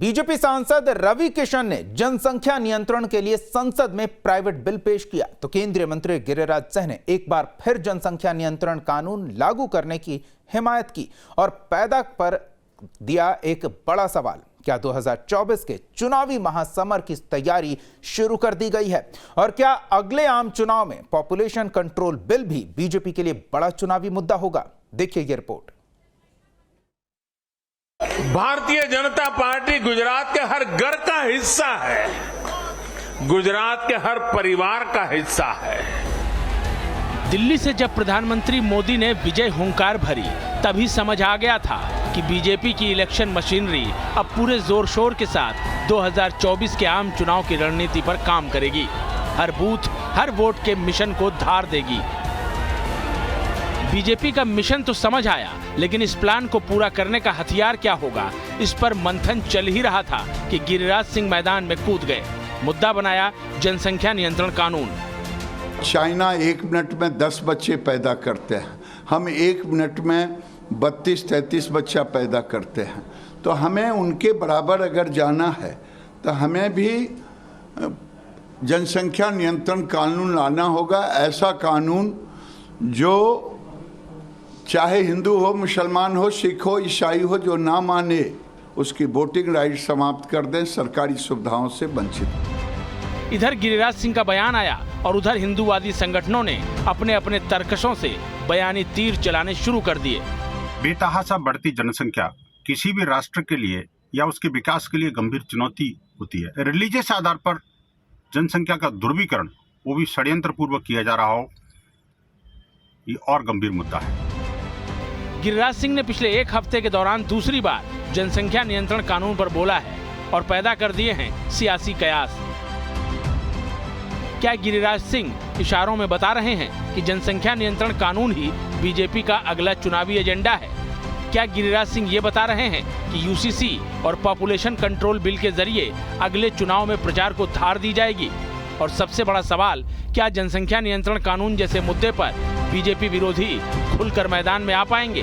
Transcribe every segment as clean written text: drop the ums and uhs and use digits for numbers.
BJP सांसद रवि किशन ने जनसंख्या नियंत्रण के लिए संसद में प्राइवेट बिल पेश किया तो केंद्रीय मंत्री गिरिराज सिंह ने एक बार फिर जनसंख्या नियंत्रण कानून लागू करने की हिमायत की और पैदा पर दिया एक बड़ा सवाल। क्या 2024 के चुनावी महासमर की तैयारी शुरू कर दी गई है और क्या अगले आम चुनाव में पॉपुलेशन कंट्रोल बिल भी बीजेपी के लिए बड़ा चुनावी मुद्दा होगा? देखिए ये रिपोर्ट। भारतीय जनता पार्टी गुजरात के हर घर का हिस्सा है, गुजरात के हर परिवार का हिस्सा है। दिल्ली से जब प्रधानमंत्री मोदी ने विजय हुंकार भरी तभी समझ आ गया था कि बीजेपी की इलेक्शन मशीनरी अब पूरे जोर शोर के साथ 2024 के आम चुनाव की रणनीति पर काम करेगी। हर बूथ, हर वोट के मिशन को धार देगी। बीजेपी का मिशन तो समझ आया, लेकिन इस प्लान को पूरा करने का हथियार क्या होगा, इस पर मंथन चल ही रहा था कि गिरिराज सिंह मैदान में कूद गए। मुद्दा बनाया जनसंख्या नियंत्रण कानून। चाइना 1 मिनट में 10 बच्चे पैदा करते हैं, हम 1 मिनट में 32-33 बच्चा पैदा करते हैं। तो हमें उनके बराबर अगर जाना है तो हमें भी जनसंख्या नियंत्रण कानून लाना होगा। ऐसा कानून जो चाहे हिंदू हो, मुसलमान हो, सिख हो, ईसाई हो, जो ना माने उसकी वोटिंग राइट समाप्त कर दें, सरकारी सुविधाओं से वंचित। इधर गिरिराज सिंह का बयान आया और उधर हिंदूवादी संगठनों ने अपने अपने तर्कशों से बयानी तीर चलाने शुरू कर दिए। बेतहाशा बढ़ती जनसंख्या किसी भी राष्ट्र के लिए या उसके विकास के लिए गंभीर चुनौती होती है। रिलीजियस आधार पर जनसंख्या का ध्रुवीकरण, वो भी षड्यंत्र पूर्वक किया जा रहा हो, ये और गंभीर मुद्दा है। गिरिराज सिंह ने पिछले 1 हफ्ते के दौरान दूसरी बार जनसंख्या नियंत्रण कानून पर बोला है और पैदा कर दिए हैं सियासी कयास। क्या गिरिराज सिंह इशारों में बता रहे हैं कि जनसंख्या नियंत्रण कानून ही बीजेपी का अगला चुनावी एजेंडा है? क्या गिरिराज सिंह ये बता रहे हैं कि यूसीसी और पॉपुलेशन कंट्रोल बिल के जरिए अगले चुनाव में प्रचार को धार दी जाएगी? और सबसे बड़ा सवाल, क्या जनसंख्या नियंत्रण कानून जैसे मुद्दे पर बीजेपी विरोधी खुलकर मैदान में आ पाएंगे?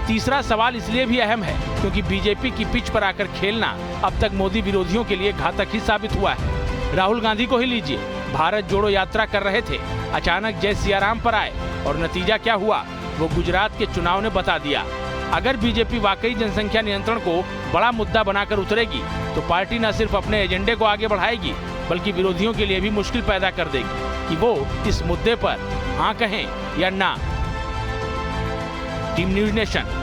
तीसरा सवाल इसलिए भी अहम है क्योंकि बीजेपी की पिच पर आकर खेलना अब तक मोदी विरोधियों के लिए घातक ही साबित हुआ है। राहुल गांधी को ही लीजिए, भारत जोड़ो यात्रा कर रहे थे, अचानक जय सियाराम पर आए और नतीजा क्या हुआ वो गुजरात के चुनाव ने बता दिया। अगर बीजेपी वाकई जनसंख्या नियंत्रण को बड़ा मुद्दा बनाकर उतरेगी तो पार्टी न सिर्फ अपने एजेंडे को आगे बढ़ाएगी बल्कि विरोधियों के लिए भी मुश्किल पैदा कर देगी कि वो इस मुद्दे पर हाँ कहें या ना। Team news nation.